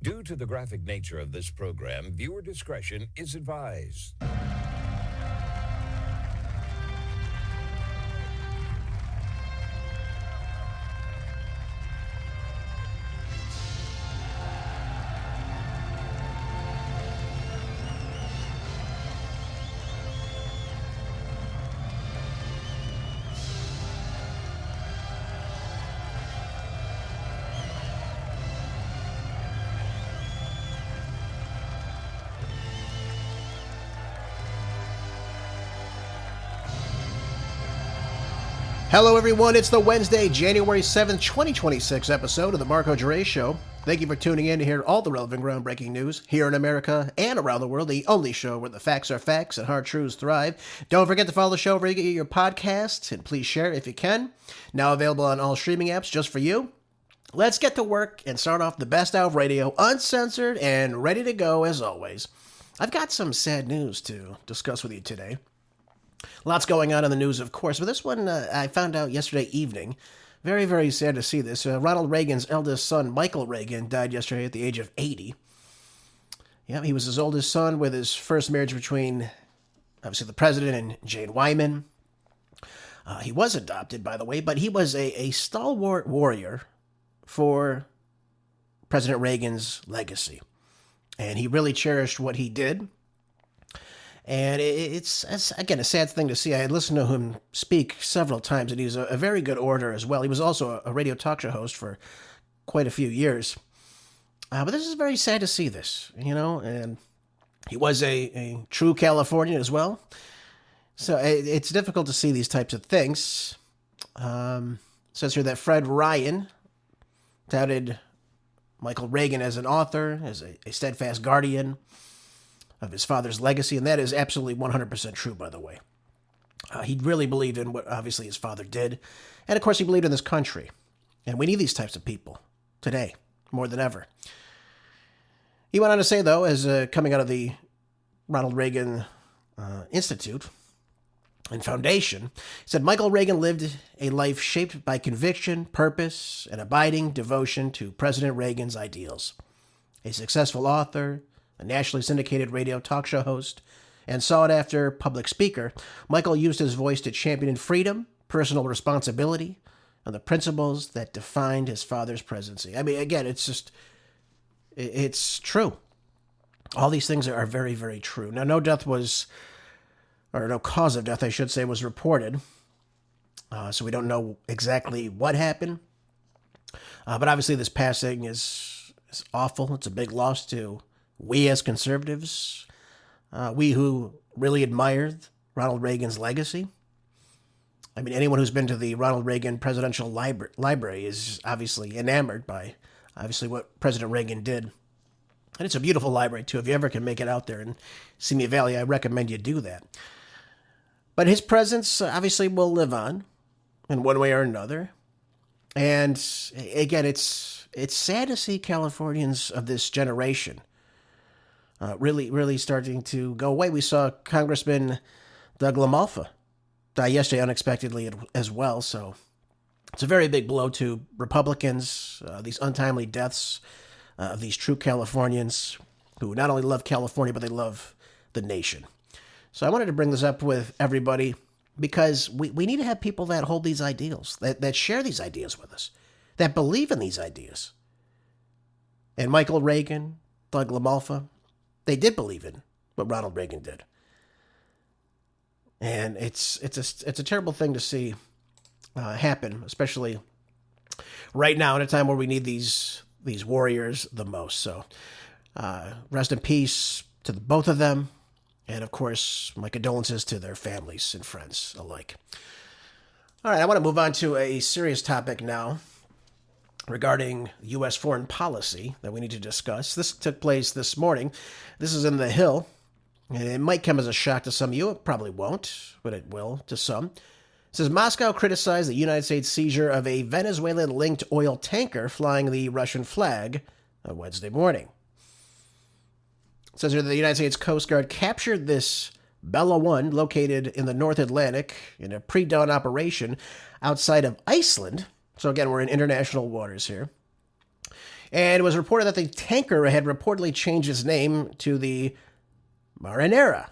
Due to the graphic nature of this program, viewer discretion is advised. Hello, everyone. It's the Wednesday, January 7th, 2026 episode of The Marco Geray Show. Thank you for tuning in to hear all the relevant groundbreaking news here in America and around the world, the only show where the facts are facts and hard truths thrive. Don't forget to follow the show wherever you get your podcasts, and please share it if you can. Now available on all streaming apps just for you. Let's get to work and start off the best out of radio, uncensored and ready to go as always. I've got some sad news to discuss with you today. Lots going on in the news, of course, but this one I found out yesterday evening. Very, very sad to see this. Ronald Reagan's eldest son, Michael Reagan, died yesterday at the age of 80. Yeah, he was his oldest son with his first marriage between, obviously, the president and Jane Wyman. He was adopted, by the way, but he was a stalwart warrior for President Reagan's legacy. And he really cherished what he did. And it's again, a sad thing to see. I had listened to him speak several times, and he was a very good orator as well. He was also a radio talk show host for quite a few years. But this is very sad to see this, and he was a true Californian as well. So it's difficult to see these types of things. It says here that Fred Ryan touted Michael Reagan as an author, as a steadfast guardian of his father's legacy, and that is absolutely 100% true, by the way. He really believed in what, obviously, his father did, and of course, he believed in this country, and we need these types of people today, more than ever. He went on to say, though, as coming out of the Ronald Reagan Institute and Foundation, he said, Michael Reagan lived a life shaped by conviction, purpose, and abiding devotion to President Reagan's ideals. A successful author, a nationally syndicated radio talk show host, and sought-after public speaker, Michael used his voice to champion freedom, personal responsibility, and the principles that defined his father's presidency. I mean, again, it's true. All these things are very, very true. Now, no cause of death, I should say, was reported, so we don't know exactly what happened. But obviously, this passing is awful. It's a big loss to we as conservatives, we who really admired Ronald Reagan's legacy. I mean, anyone who's been to the Ronald Reagan Presidential Library is obviously enamored by, obviously, what President Reagan did. And it's a beautiful library, too. If you ever can make it out there in Simi Valley, I recommend you do that. But his presence, obviously, will live on in one way or another. And, again, it's sad to see Californians of this generation really starting to go away. We saw Congressman Doug LaMalfa die yesterday unexpectedly as well. So it's a very big blow to Republicans, these untimely deaths of these true Californians who not only love California, but they love the nation. So I wanted to bring this up with everybody because we need to have people that hold these ideals, that share these ideas with us, that believe in these ideas. And Michael Reagan, Doug LaMalfa, they did believe in what Ronald Reagan did. And it's a terrible thing to see happen, especially right now in a time where we need these warriors the most. So rest in peace to both of them. And, of course, my condolences to their families and friends alike. All right, I want to move on to a serious topic now regarding U.S. foreign policy that we need to discuss. This took place this morning. This is in The Hill, and it might come as a shock to some of you. It probably won't, but it will to some. It says, Moscow criticized the United States seizure of a Venezuelan-linked oil tanker flying the Russian flag on Wednesday morning. It says here that the United States Coast Guard captured this Bella 1 located in the North Atlantic in a pre-dawn operation outside of Iceland. So again, we're in international waters here. And it was reported that the tanker had reportedly changed its name to the Marinera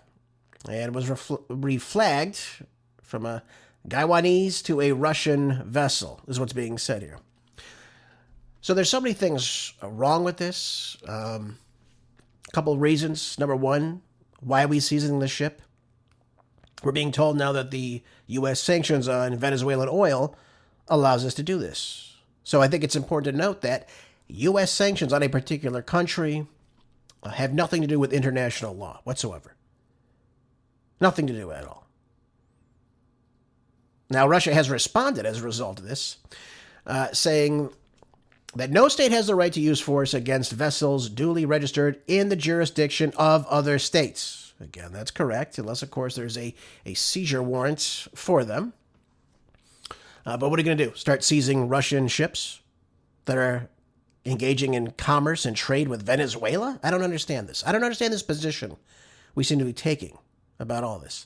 and was reflagged from a Taiwanese to a Russian vessel, is what's being said here. So there's so many things wrong with this. A couple of reasons. Number one, why are we seizing the ship? We're being told now that the U.S. sanctions on Venezuelan oil allows us to do this. So I think it's important to note that U.S. sanctions on a particular country have nothing to do with international law whatsoever. Nothing to do at all. Now, Russia has responded as a result of this, saying that no state has the right to use force against vessels duly registered in the jurisdiction of other states. Again, that's correct, unless, of course, there's a seizure warrant for them. But what are you going to do? Start seizing Russian ships that are engaging in commerce and trade with Venezuela? I don't understand this. I don't understand this position we seem to be taking about all this.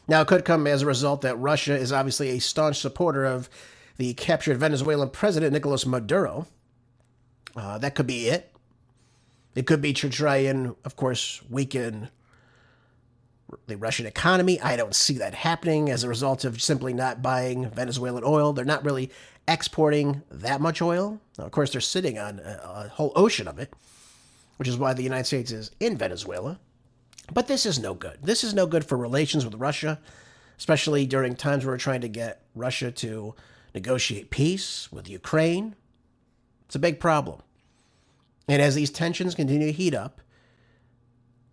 Now, it could come as a result that Russia is obviously a staunch supporter of the captured Venezuelan president, Nicolas Maduro. That could be it. It could be to try and, of course, weaken the Russian economy. I don't see that happening as a result of simply not buying Venezuelan oil. They're not really exporting that much oil. Now, of course, they're sitting on a whole ocean of it, which is why the United States is in Venezuela. But this is no good. This is no good for relations with Russia, especially during times where we're trying to get Russia to negotiate peace with Ukraine. It's a big problem. And as these tensions continue to heat up,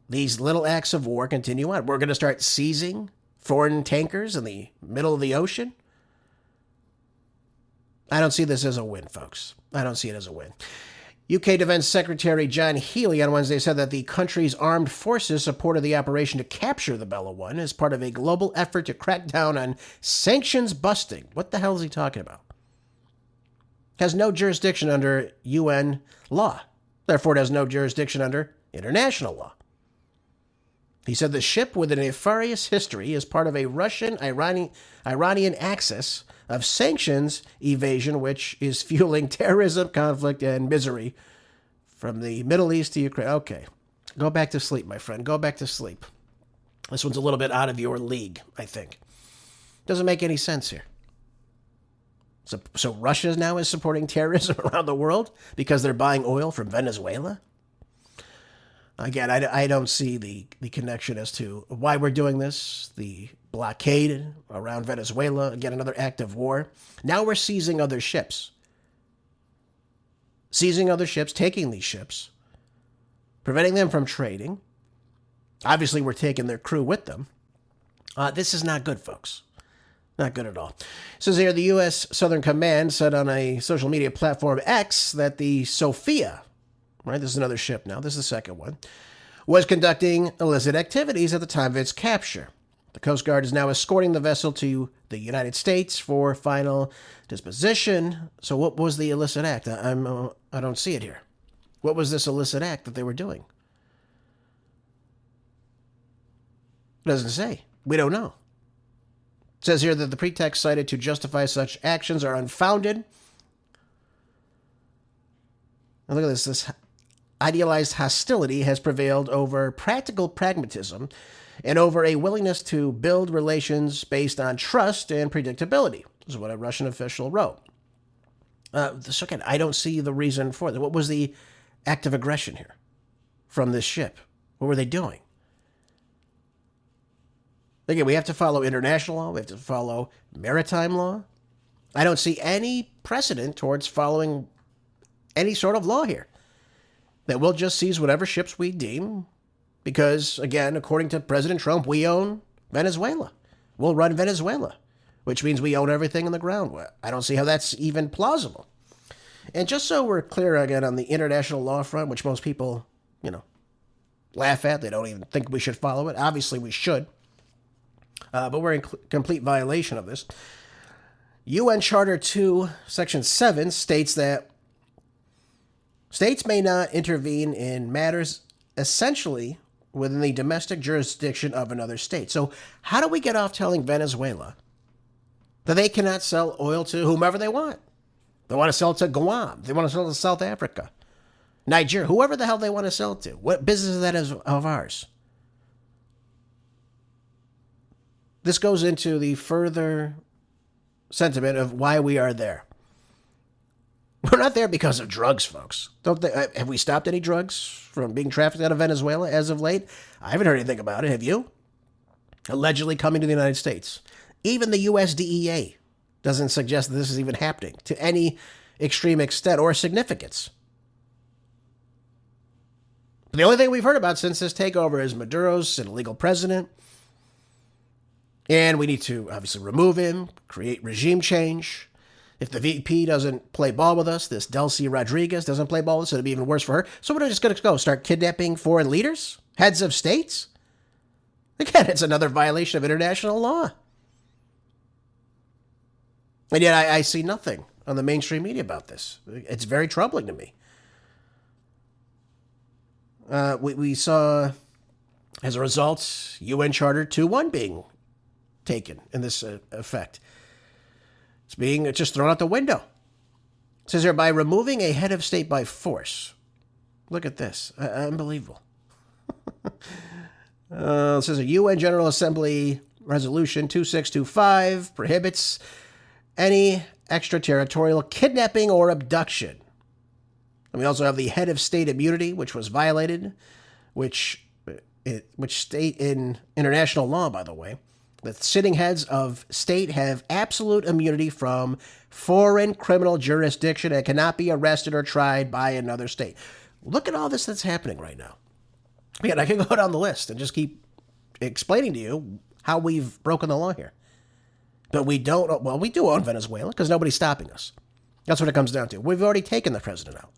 these little acts of war continue on. We're going to start seizing foreign tankers in the middle of the ocean. I don't see this as a win, folks. I don't see it as a win. UK Defense Secretary John Healey on Wednesday said that the country's armed forces supported the operation to capture the Bella 1 as part of a global effort to crack down on sanctions busting. What the hell is he talking about? Has no jurisdiction under UN law. Therefore, it has no jurisdiction under international law. He said the ship with a nefarious history is part of a Russian-Iranian axis of sanctions evasion, which is fueling terrorism, conflict, and misery from the Middle East to Ukraine. Okay, go back to sleep, my friend. Go back to sleep. This one's a little bit out of your league, I think. Doesn't make any sense here. So Russia now is supporting terrorism around the world because they're buying oil from Venezuela? Again, I don't see the connection as to why we're doing this. The blockade around Venezuela, again, another act of war. Now we're seizing other ships. Seizing other ships, taking these ships, preventing them from trading. Obviously, we're taking their crew with them. This is not good, folks. Not good at all. It says here, the U.S. Southern Command said on a social media platform X that the Sophia, right, this is another ship now, this is the second one, was conducting illicit activities at the time of its capture. The Coast Guard is now escorting the vessel to the United States for final disposition. So what was the illicit act? I don't see it here. What was this illicit act that they were doing? It doesn't say. We don't know. It says here that the pretext cited to justify such actions are unfounded. And look at this. This idealized hostility has prevailed over practical pragmatism and over a willingness to build relations based on trust and predictability. This is what a Russian official wrote. So again, I don't see the reason for this. What was the act of aggression here from this ship? What were they doing? Again, we have to follow international law. We have to follow maritime law. I don't see any precedent towards following any sort of law here. That we'll just seize whatever ships we deem because, again, according to President Trump, we own Venezuela. We'll run Venezuela, which means we own everything in the ground. I don't see how that's even plausible. And just so we're clear again on the international law front, which most people, laugh at, they don't even think we should follow it. Obviously, we should. But we're in complete violation of this. UN Charter 2, Section 7 states that states may not intervene in matters essentially within the domestic jurisdiction of another state. So how do we get off telling Venezuela that they cannot sell oil to whomever they want? They want to sell it to Guam. They want to sell it to South Africa. Nigeria, whoever the hell they want to sell to. What business is that of ours? This goes into the further sentiment of why we are there. We're not there because of drugs, folks. Have we stopped any drugs from being trafficked out of Venezuela as of late? I haven't heard anything about it. Have you? Allegedly coming to the United States. Even the USDEA doesn't suggest that this is even happening to any extreme extent or significance. But the only thing we've heard about since this takeover is Maduro's an illegal president. And we need to obviously remove him, create regime change. If the VP doesn't play ball with us, this Delcy Rodriguez doesn't play ball with us, it'll be even worse for her. So we're just going to go start kidnapping foreign leaders, heads of states? Again, it's another violation of international law. And yet I see nothing on the mainstream media about this. It's very troubling to me. We saw, as a result, UN Charter 2.1 being taken in this effect. It's being just thrown out the window. It says here, by removing a head of state by force. Look at this. Unbelievable. It says a UN General Assembly Resolution 2625 prohibits any extraterritorial kidnapping or abduction. And we also have the head of state immunity, which was violated, which state in international law, by the way, the sitting heads of state have absolute immunity from foreign criminal jurisdiction and cannot be arrested or tried by another state. Look at all this that's happening right now. Again, I can go down the list and just keep explaining to you how we've broken the law here. But we don't, well, we do own Venezuela because nobody's stopping us. That's what it comes down to. We've already taken the president out.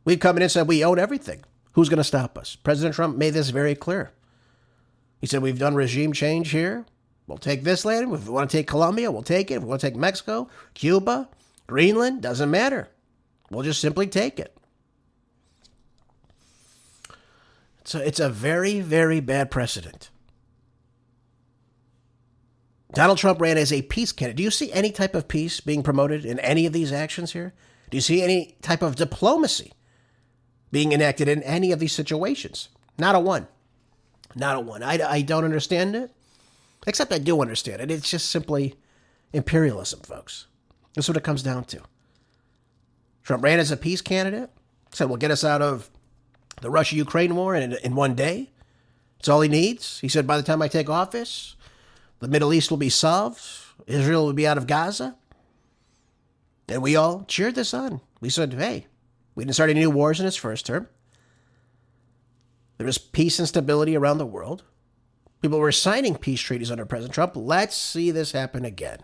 We've come in and said we own everything. Who's going to stop us? President Trump made this very clear. He said, we've done regime change here. We'll take this land. If we want to take Colombia, we'll take it. If we want to take Mexico, Cuba, Greenland, doesn't matter. We'll just simply take it. So it's a very, very bad precedent. Donald Trump ran as a peace candidate. Do you see any type of peace being promoted in any of these actions here? Do you see any type of diplomacy being enacted in any of these situations? Not a one. Not a one. I don't understand it, except I do understand it. It's just simply imperialism, folks. That's what it comes down to. Trump ran as a peace candidate, said we'll get us out of the Russia-Ukraine war in one day. It's all he needs. He said by the time I take office, the Middle East will be solved. Israel will be out of Gaza. And we all cheered this on. We said, hey, we didn't start any new wars in his first term. There is peace and stability around the world. People were signing peace treaties under President Trump. Let's see this happen again.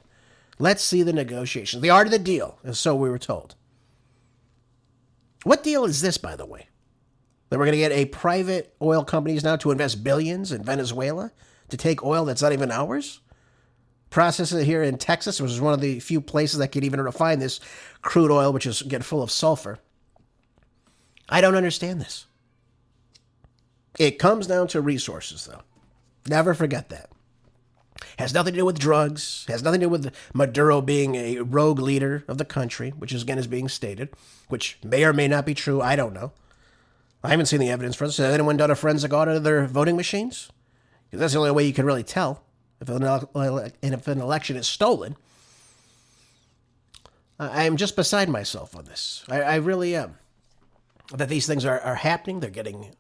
Let's see the negotiations. The art of the deal, and so we were told. What deal is this, by the way? That we're going to get a private oil companies now to invest billions in Venezuela to take oil that's not even ours? Process it here in Texas, which is one of the few places that could even refine this crude oil, which is getting full of sulfur. I don't understand this. It comes down to resources, though. Never forget that. Has nothing to do with drugs. Has nothing to do with Maduro being a rogue leader of the country, which is, again, is being stated, which may or may not be true. I don't know. I haven't seen the evidence for this. Has anyone done a forensic audit of their voting machines? Because that's the only way you can really tell if an election is stolen. I'm just beside myself on this. I really am. That these things are happening. They're getting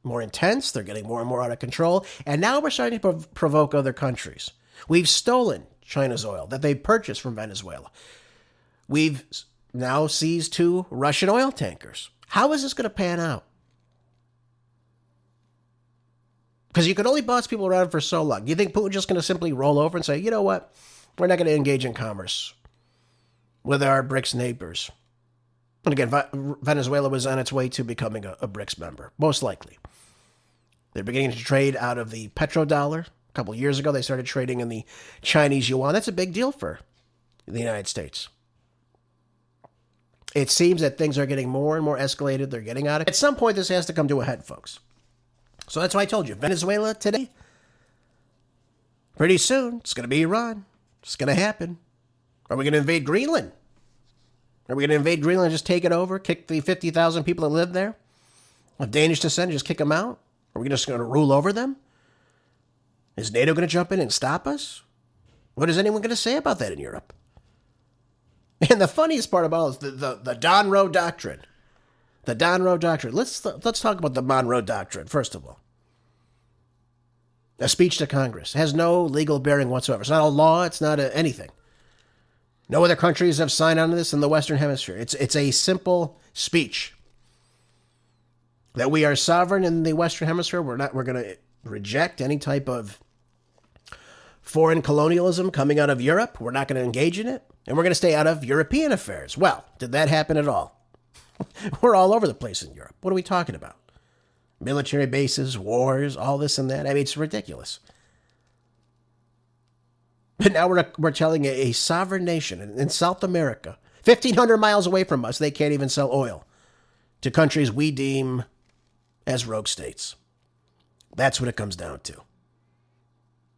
more intense. They're getting more and more out of control. And now we're starting to provoke other countries. We've stolen China's oil that they purchased from Venezuela. We've now seized 2 Russian oil tankers. How is this going to pan out? Because you can only boss people around for so long. Do you think Putin's just going to simply roll over and say, you know what? We're not going to engage in commerce with our BRICS neighbors. And again, Venezuela was on its way to becoming a BRICS member, most likely. They're beginning to trade out of the petrodollar. A couple of years ago, they started trading in the Chinese yuan. That's a big deal for the United States. It seems that things are getting more and more escalated. They're getting out of it. At some point, this has to come to a head, folks. So that's why I told you, Venezuela today, pretty soon, it's going to be Iran. It's going to happen. Are we going to invade Greenland? Are we going to invade Greenland and just take it over, kick the 50,000 people that live there of Danish descent, just kick them out? Are we just going to rule over them? Is NATO going to jump in and stop us? What is anyone going to say about that in Europe? And the funniest part about it is the Monroe Doctrine. The Monroe Doctrine. Let's talk about the Monroe Doctrine, first of all. A speech to Congress. It has no legal bearing whatsoever. It's not a law. It's not anything. No other countries have signed on to this in the Western Hemisphere. It's a simple speech. That we are sovereign in the Western Hemisphere. We're going to reject any type of foreign colonialism coming out of Europe. We're not going to engage in it. And we're going to stay out of European affairs. Well, did that happen at all? We're all over the place in Europe. What are we talking about? Military bases, wars, all this and that. I mean, it's ridiculous. But now we're telling a sovereign nation in South America, 1,500 miles away from us, they can't even sell oil to countries we deem as rogue states. That's what it comes down to.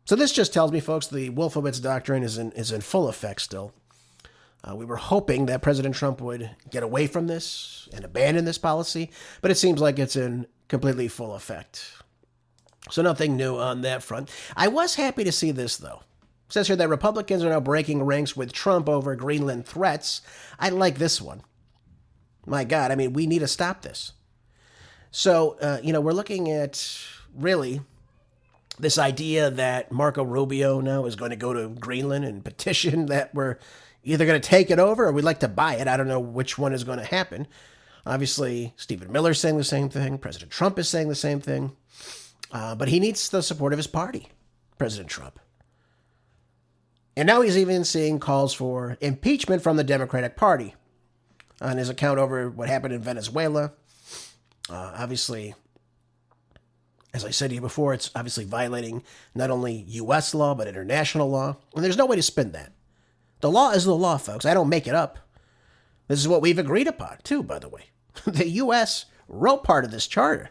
So this just tells me, folks, the Wolfowitz Doctrine is in full effect still. We were hoping that President Trump would get away from this and abandon this policy, but it seems like it's in completely full effect. So nothing new on that front. I was happy to see this, though. It says here that Republicans are now breaking ranks with Trump over Greenland threats. I like this one. My God, I mean, we need to stop this. So, we're looking at, really, this idea that Marco Rubio now is going to go to Greenland and petition that we're either going to take it over or we'd like to buy it. I don't know which one is going to happen. Obviously, Stephen Miller's saying the same thing. President Trump is saying the same thing. But he needs the support of his party, President Trump. And now he's even seeing calls for impeachment from the Democratic Party on his account over what happened in Venezuela. Obviously, as I said to you before, it's obviously violating not only U.S. law, but international law. And there's no way to spin that. The law is the law, folks. I don't make it up. This is what we've agreed upon, too, by the way. The U.S. wrote part of this charter.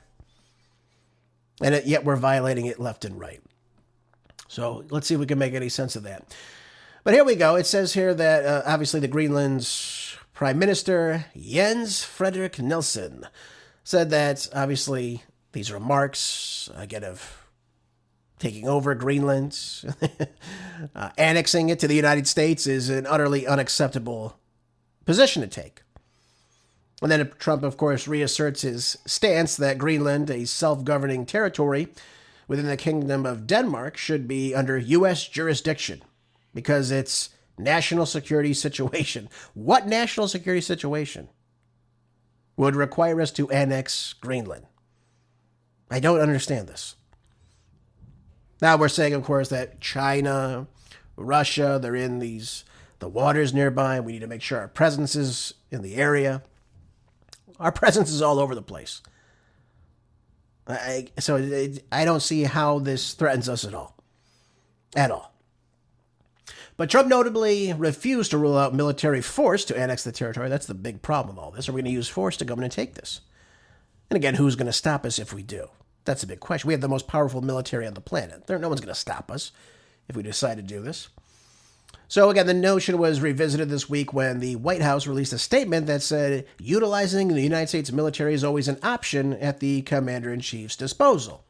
And yet we're violating it left and right. So let's see if we can make any sense of that. But here we go. It says here that, obviously, the Greenland's Prime Minister, Jens Frederik Nielsen, said that, obviously, these remarks, again, of taking over Greenland, annexing it to the United States is an utterly unacceptable position to take. And then Trump, of course, reasserts his stance that Greenland, a self-governing territory within the Kingdom of Denmark, should be under U.S. jurisdiction because it's national security situation. What national security situation would require us to annex Greenland? I don't understand this. Now we're saying, of course, that China, Russia, they're in the waters nearby. We need to make sure our presence is in the area. Our presence is all over the place. So I don't see how this threatens us at all. At all. But Trump notably refused to rule out military force to annex the territory. That's the big problem with all this. Are we going to use force to go in and take this? And again, who's going to stop us if we do? That's a big question. We have the most powerful military on the planet. No one's going to stop us if we decide to do this. So again, the notion was revisited this week when the White House released a statement that said utilizing the United States military is always an option at the commander-in-chief's disposal.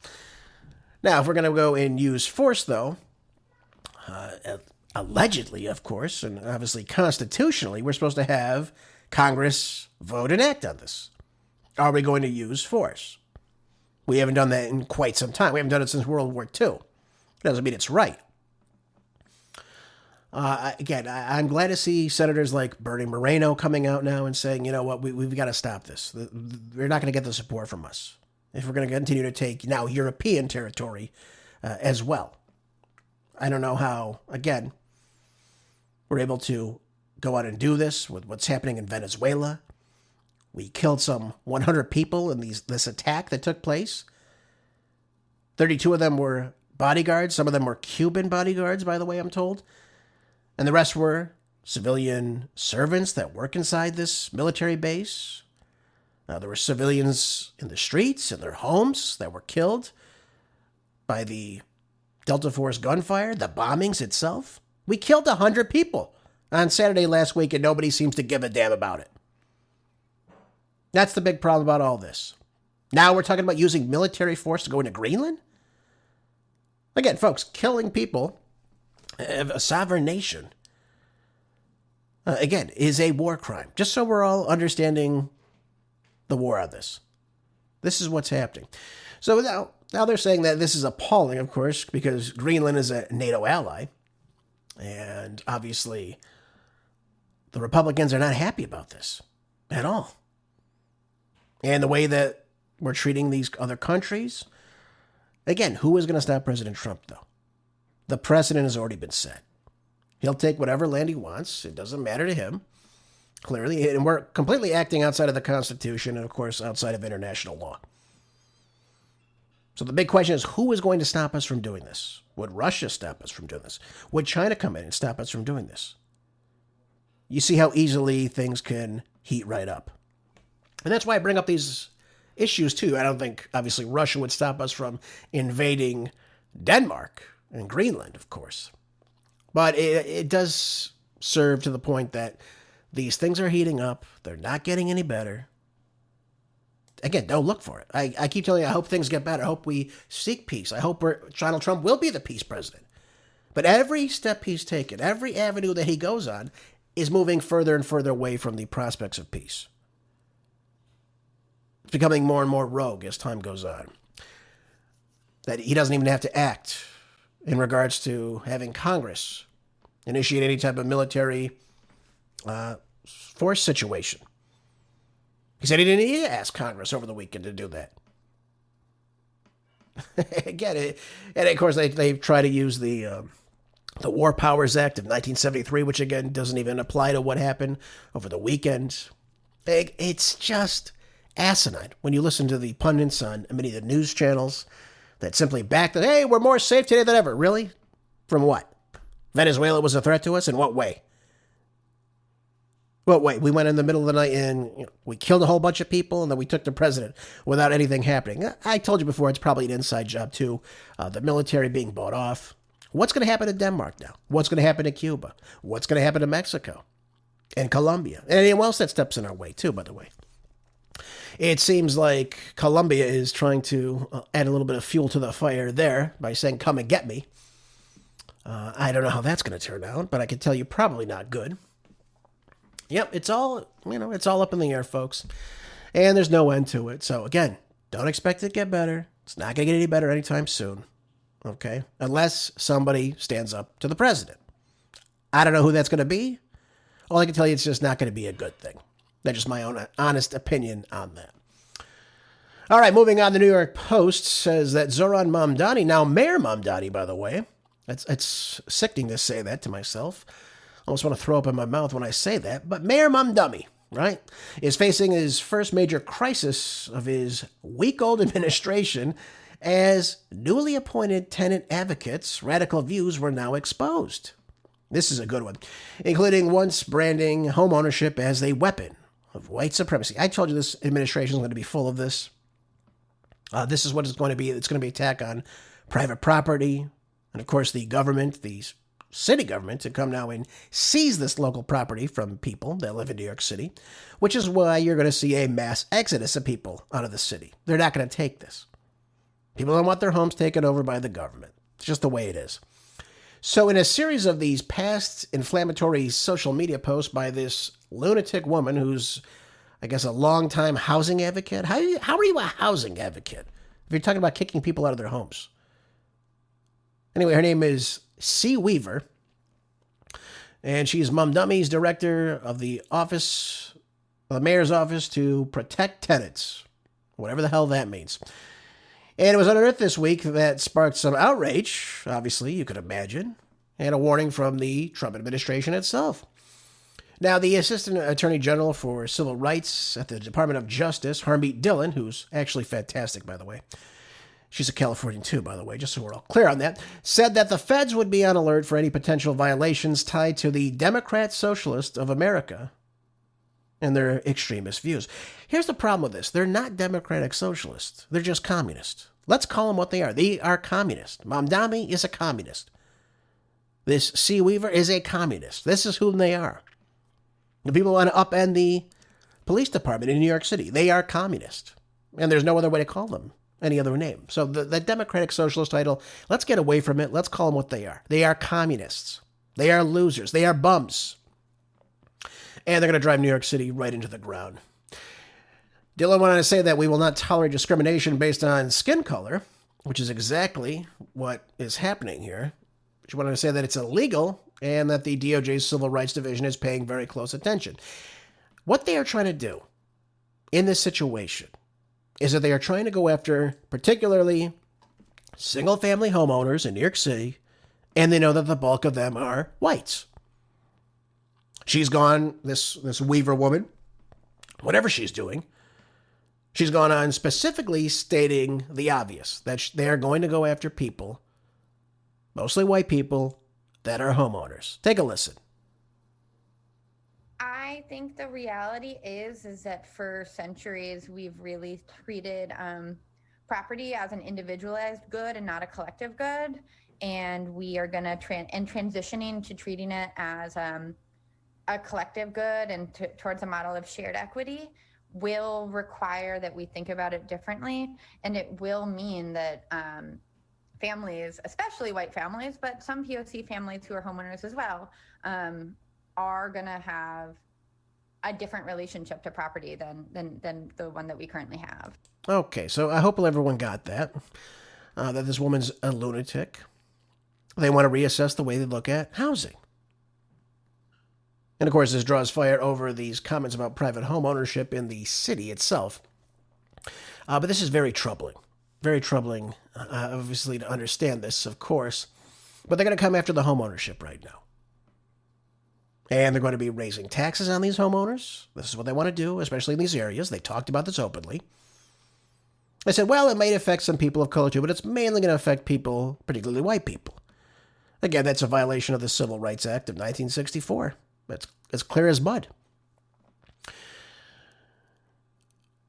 Now, if we're going to go and use force, though, allegedly, of course, and obviously constitutionally, we're supposed to have Congress vote and act on this. Are we going to use force? We haven't done that in quite some time. We haven't done it since World War II. It doesn't mean it's right. Again, I'm glad to see senators like Bernie Moreno coming out now and saying, you know what, we've got to stop this. They're not going to get the support from us if we're going to continue to take now European territory as well. I don't know how, again, we're able to go out and do this with what's happening in Venezuela. We killed some 100 people in this attack that took place. 32 of them were bodyguards. Some of them were Cuban bodyguards, by the way, I'm told. And the rest were civilian servants that work inside this military base. There were civilians in the streets, in their homes, that were killed by the Delta Force gunfire, the bombings itself. We killed 100 people on Saturday last week, and nobody seems to give a damn about it. That's the big problem about all this. Now we're talking about using military force to go into Greenland? Again, folks, killing people of a sovereign nation, again, is a war crime. Just so we're all understanding the war on this. This is what's happening. So now they're saying that this is appalling, of course, because Greenland is a NATO ally. And obviously, the Republicans are not happy about this at all. And the way that we're treating these other countries. Again, who is going to stop President Trump, though? The precedent has already been set. He'll take whatever land he wants. It doesn't matter to him, clearly. And we're completely acting outside of the Constitution and, of course, outside of international law. So the big question is, who is going to stop us from doing this? Would Russia stop us from doing this? Would China come in and stop us from doing this? You see how easily things can heat right up. And that's why I bring up these issues, too. I don't think, obviously, Russia would stop us from invading Denmark and Greenland, of course. But it does serve to the point that these things are heating up. They're not getting any better. Again, don't look for it. I keep telling you, I hope things get better. I hope we seek peace. I hope Donald Trump will be the peace president. But every step he's taken, every avenue that he goes on, is moving further and further away from the prospects of peace. It's becoming more and more rogue as time goes on. That he doesn't even have to act in regards to having Congress initiate any type of military force situation. He said he didn't need to ask Congress over the weekend to do that. Again, and of course they try to use the War Powers Act of 1973, which again doesn't even apply to what happened over the weekend. It's just asinine when you listen to the pundits on many of the news channels that simply back that, hey, we're more safe today than ever. Really? From what? Venezuela was a threat to us? In what way? What way? We went in the middle of the night and we killed a whole bunch of people and then we took the president without anything happening. I told you before, it's probably an inside job too. The military being bought off. What's going to happen to Denmark now? What's going to happen to Cuba? What's going to happen to Mexico and Colombia? And anyone else that steps in our way too, by the way. It seems like Colombia is trying to add a little bit of fuel to the fire there by saying, come and get me. I don't know how that's going to turn out, but I can tell you probably not good. Yep, it's all up in the air, folks. And there's no end to it. So again, don't expect it to get better. It's not going to get any better anytime soon. Okay? Unless somebody stands up to the president. I don't know who that's going to be. All I can tell you, it's just not going to be a good thing. That's just my own honest opinion on that. All right, moving on. The New York Post says that Zohran Mamdani, now Mayor Mamdani, by the way, it's sickening to say that to myself. I almost want to throw up in my mouth when I say that. But Mayor Mamdani, right, is facing his first major crisis of his week-old administration as newly appointed tenant advocates' radical views were now exposed. This is a good one, including once branding homeownership as a weapon of white supremacy. I told you this administration is going to be full of this. This is what it's going to be. It's going to be an attack on private property. And, of course, the government, the city government, to come now and seize this local property from people that live in New York City, which is why you're going to see a mass exodus of people out of the city. They're not going to take this. People don't want their homes taken over by the government. It's just the way it is. So in a series of these past inflammatory social media posts by this lunatic woman who's, I guess, a longtime housing advocate. How are you a housing advocate if you're talking about kicking people out of their homes? Anyway, her name is Cea Weaver, and she's Mamdani's director of the mayor's office to protect tenants, whatever the hell that means. And it was unearthed this week that sparked some outrage, obviously, you could imagine, and a warning from the Trump administration itself. Now, the Assistant Attorney General for Civil Rights at the Department of Justice, Harmeet Dhillon, who's actually fantastic, by the way, she's a Californian too, by the way, just so we're all clear on that, said that the feds would be on alert for any potential violations tied to the Democrat Socialists of America and their extremist views. Here's the problem with this. They're not democratic socialists. They're just communists. Let's call them what they are. They are communist. Mamdani is a communist. This Cea Weaver is a communist. This is who they are. The people want to upend the police department in New York City. They are communist. And there's no other way to call them any other name. So the Democratic Socialist title, let's get away from it. Let's call them what they are. They are communists. They are losers. They are bums. And they're going to drive New York City right into the ground. Dhillon went on to say that we will not tolerate discrimination based on skin color, which is exactly what is happening here. She wanted to say that it's illegal and that the DOJ's Civil Rights Division is paying very close attention. What they are trying to do in this situation is that they are trying to go after particularly single-family homeowners in New York City, and they know that the bulk of them are whites. She's gone, this Weaver woman, whatever she's doing, she's gone on specifically stating the obvious, that they are going to go after people, mostly white people, that are homeowners. Take a listen. I think the reality is that for centuries we've really treated property as an individualized good and not a collective good, and we are going to transitioning to treating it as a collective good and towards a model of shared equity will require that we think about it differently, and it will mean that families, especially white families, but some POC families who are homeowners as well, are going to have a different relationship to property than the one that we currently have. Okay, so I hope everyone got that, that this woman's a lunatic. They want to reassess the way they look at housing. And of course, this draws fire over these comments about private home ownership in the city itself. But this is very troubling. Very troubling, obviously, to understand this, of course. But they're going to come after the home ownership right now. And they're going to be raising taxes on these homeowners. This is what they want to do, especially in these areas. They talked about this openly. They said, well, it may affect some people of color too, but it's mainly going to affect people, particularly white people. Again, that's a violation of the Civil Rights Act of 1964. That's as clear as mud.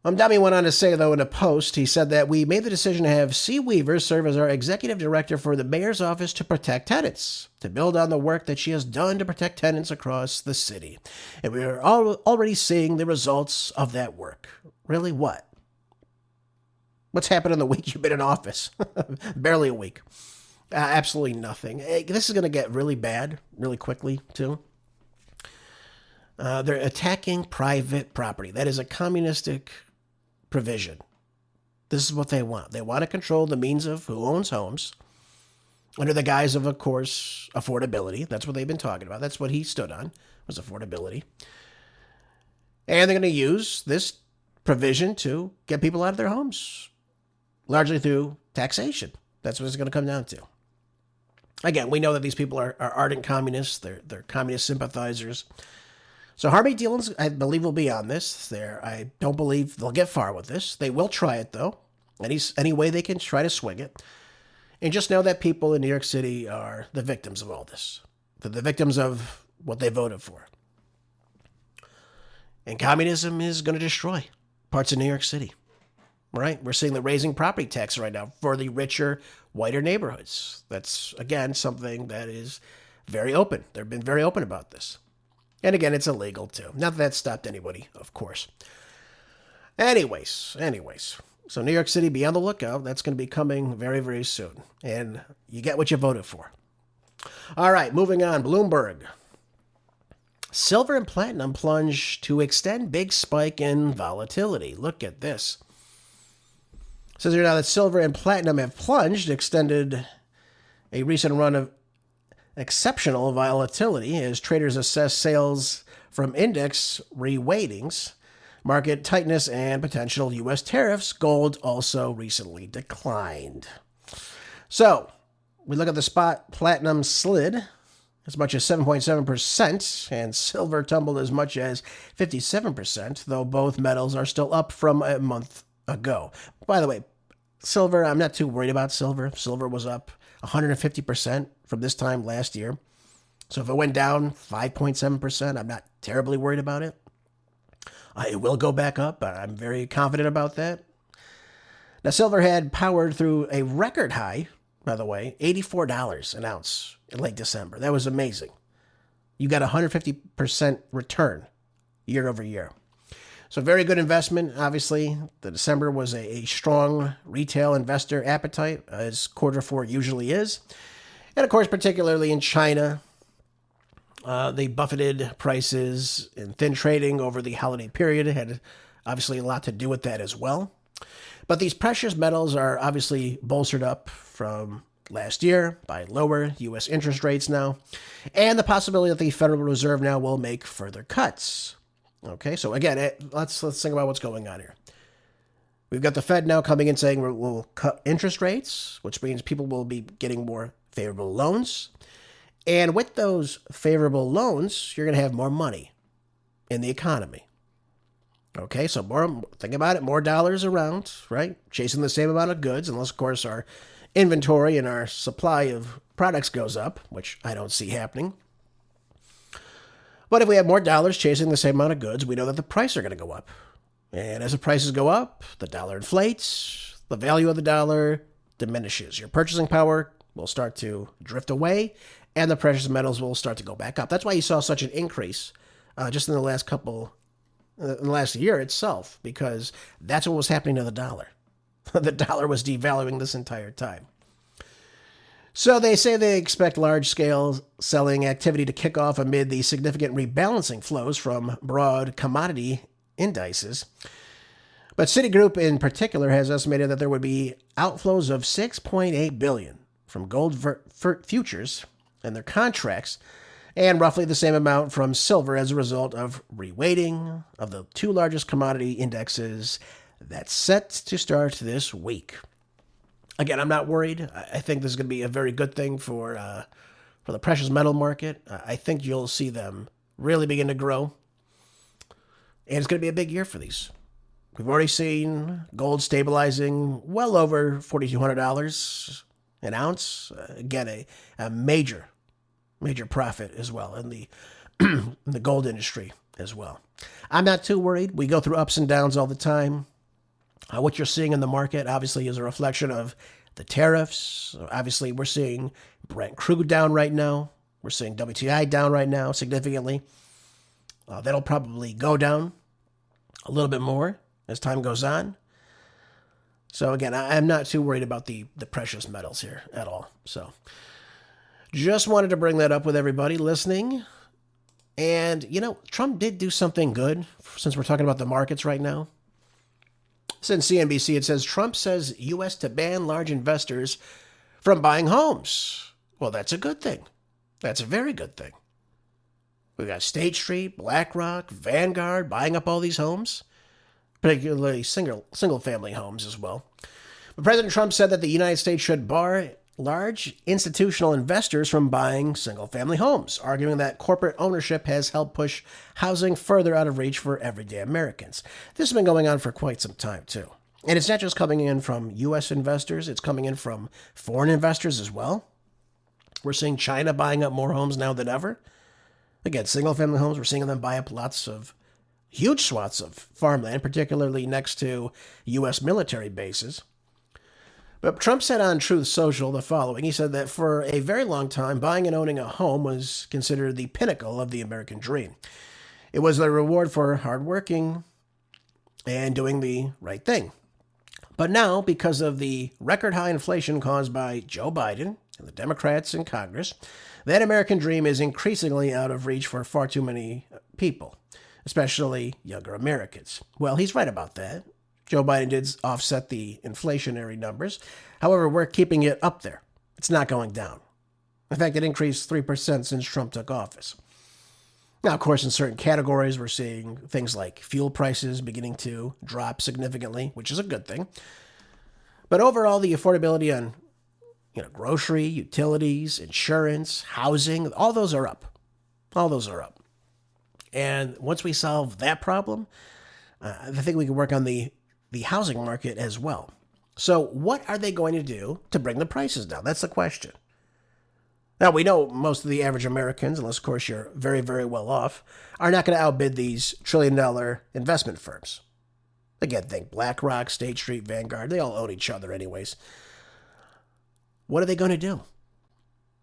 Mamdani went on to say, though, in a post, he said that we made the decision to have Cea Weaver serve as our executive director for the mayor's office to protect tenants, to build on the work that she has done to protect tenants across the city. And we are already seeing the results of that work. Really, what? What's happened in the week you've been in office? Barely a week. Absolutely nothing. This is going to get really bad really quickly, too. They're attacking private property. That is a communistic provision. This is what they want. They want to control the means of who owns homes under the guise of course, affordability. That's what they've been talking about. That's what he stood on, was affordability. And they're going to use this provision to get people out of their homes, largely through taxation. That's what it's going to come down to. Again, we know that these people are ardent communists. They're communist sympathizers. So Harmeet, Dhillon, I believe, will be on this. I don't believe they'll get far with this. They will try it, though. Any way they can try to swing it. And just know that people in New York City are the victims of all this. They're the victims of what they voted for. And communism is going to destroy parts of New York City. Right? We're seeing the raising property tax right now for the richer, whiter neighborhoods. That's, again, something that is very open. They've been very open about this. And again, it's illegal, too. Not that that stopped anybody, of course. Anyways. So New York City, be on the lookout. That's going to be coming very, very soon. And you get what you voted for. All right, moving on. Bloomberg. Silver and platinum plunge to extend big spike in volatility. Look at this. It says here now that silver and platinum have plunged, extended a recent run of exceptional volatility as traders assess sales from index reweightings, market tightness, and potential U.S. tariffs. Gold also recently declined. So, we look at the spot. Platinum slid as much as 7.7%, and silver tumbled as much as 57%, though both metals are still up from a month ago. By the way, silver, I'm not too worried about silver. Silver was up 150% from this time last year. So if it went down 5.7%, I'm not terribly worried about it. It will go back up. I'm very confident about that. Now, silver had powered through a record high, by the way, $84 an ounce in late December. That was amazing. You got 150% return year over year. So very good investment. Obviously, the December was a strong retail investor appetite, as quarter four usually is. And of course, particularly in China, they buffeted prices and thin trading over the holiday period. It had obviously a lot to do with that as well. But these precious metals are obviously bolstered up from last year by lower U.S. interest rates now, and the possibility that the Federal Reserve now will make further cuts. Okay, so again, let's think about what's going on here. We've got the Fed now coming in saying we'll cut interest rates, which means people will be getting more favorable loans. And with those favorable loans, you're going to have more money in the economy. Okay, so think about it, more dollars around, right? Chasing the same amount of goods, unless, of course, our inventory and our supply of products goes up, which I don't see happening. But if we have more dollars chasing the same amount of goods, we know that the prices are going to go up. And as the prices go up, the dollar inflates, the value of the dollar diminishes. Your purchasing power will start to drift away, and the precious metals will start to go back up. That's why you saw such an increase just in the last year itself, because that's what was happening to the dollar. The dollar was devaluing this entire time. So they say they expect large-scale selling activity to kick off amid the significant rebalancing flows from broad commodity indices. But Citigroup in particular has estimated that there would be outflows of $6.8 billion from gold futures and their contracts, and roughly the same amount from silver as a result of reweighting of the two largest commodity indexes that's set to start this week. Again, I'm not worried. I think this is going to be a very good thing for the precious metal market. I think you'll see them really begin to grow. And it's going to be a big year for these. We've already seen gold stabilizing well over $4,200 an ounce. Again, a major profit as well in the gold industry as well. I'm not too worried. We go through ups and downs all the time. What you're seeing in the market, obviously, is a reflection of the tariffs. Obviously, we're seeing Brent crude down right now. We're seeing WTI down right now significantly. That'll probably go down a little bit more as time goes on. So again, I'm not too worried about the precious metals here at all. So just wanted to bring that up with everybody listening. And, Trump did do something good, since we're talking about the markets right now. Since CNBC, it says, Trump says U.S. to ban large investors from buying homes. Well, that's a good thing. That's a very good thing. We've got State Street, BlackRock, Vanguard buying up all these homes, particularly single-family homes as well. But President Trump said that the United States should bar large institutional investors from buying single-family homes, arguing that corporate ownership has helped push housing further out of reach for everyday Americans. This has been going on for quite some time, too. And it's not just coming in from U.S. investors, it's coming in from foreign investors as well. We're seeing China buying up more homes now than ever. Again, single-family homes, we're seeing them buy up huge swaths of farmland, particularly next to U.S. military bases. But Trump said on Truth Social the following. He said that for a very long time, buying and owning a home was considered the pinnacle of the American dream. It was the reward for hard working and doing the right thing. But now, because of the record high inflation caused by Joe Biden and the Democrats in Congress, that American dream is increasingly out of reach for far too many people, especially younger Americans. Well, he's right about that. Joe Biden did offset the inflationary numbers. However, we're keeping it up there. It's not going down. In fact, it increased 3% since Trump took office. Now, of course, in certain categories, we're seeing things like fuel prices beginning to drop significantly, which is a good thing. But overall, the affordability on grocery, utilities, insurance, housing, all those are up. All those are up. And once we solve that problem, I think we can work on the housing market as well. So what are they going to do to bring the prices down? That's the question. Now, we know most of the average Americans, unless, of course, you're very, very well off, are not going to outbid these trillion-dollar investment firms. Again, think BlackRock, State Street, Vanguard. They all own each other anyways. What are they going to do?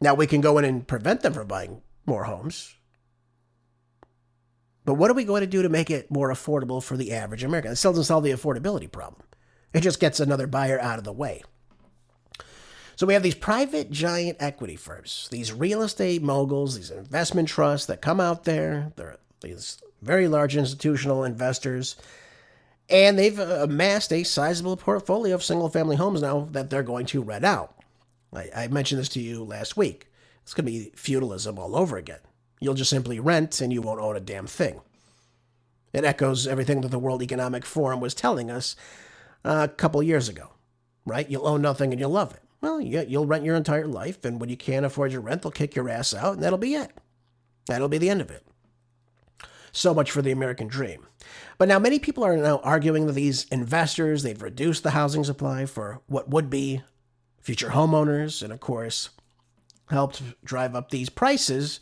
Now, we can go in and prevent them from buying more homes. But what are we going to do to make it more affordable for the average American? It still doesn't solve the affordability problem. It just gets another buyer out of the way. So we have these private giant equity firms, these real estate moguls, these investment trusts that come out there. They're these very large institutional investors. And they've amassed a sizable portfolio of single-family homes now that they're going to rent out. I mentioned this to you last week. It's going to be feudalism all over again. You'll just simply rent and you won't own a damn thing. It echoes everything that the World Economic Forum was telling us a couple years ago, right? You'll own nothing and you'll love it. Well, you'll rent your entire life, and when you can't afford your rent, they'll kick your ass out, and that'll be it. That'll be the end of it. So much for the American dream. But now many people are now arguing that these investors, they've reduced the housing supply for what would be future homeowners, and of course, helped drive up these prices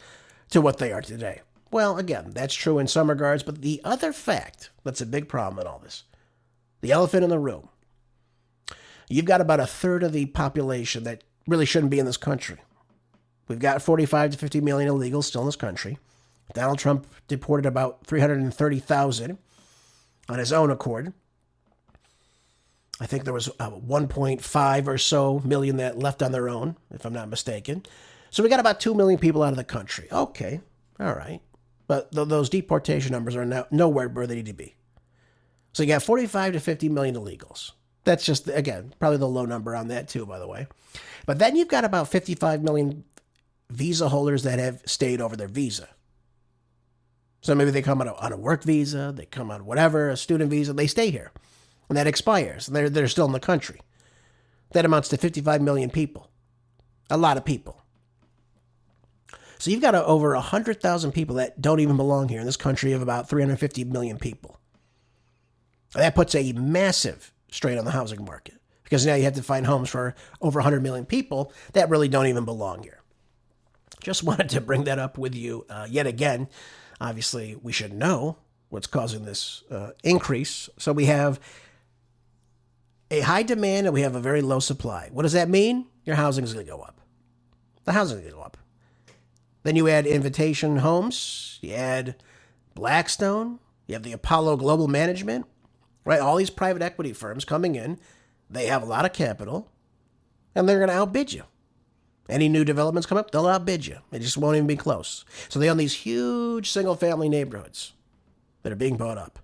to what they are today. Well, again, that's true in some regards, but the other fact that's a big problem in all this, the elephant in the room, you've got about a third of the population that really shouldn't be in this country. We've got 45 to 50 million illegals still in this country. Donald Trump deported about 330,000 on his own accord. I think there was 1.5 or so million that left on their own, if I'm not mistaken. So we got about 2 million people out of the country. Okay, all right. But those deportation numbers are now nowhere where they need to be. So you got 45 to 50 million illegals. That's just, again, probably the low number on that too, by the way. But then you've got about 55 million visa holders that have stayed over their visa. So maybe they come on a work visa, they come on whatever, a student visa, they stay here. And that expires, and they're still in the country. That amounts to 55 million people. A lot of people. So you've got over 100,000 people that don't even belong here in this country of about 350 million people. That puts a massive strain on the housing market, because now you have to find homes for over 100 million people that really don't even belong here. Just wanted to bring that up with you yet again. Obviously, we should know what's causing this increase. So we have a high demand and we have a very low supply. What does that mean? Your housing is going to go up. The housing is going to go up. Then you add Invitation Homes, you add Blackstone, you have the Apollo Global Management, right? All these private equity firms coming in, they have a lot of capital, and they're going to outbid you. Any new developments come up, they'll outbid you. It just won't even be close. So they own these huge single-family neighborhoods that are being bought up.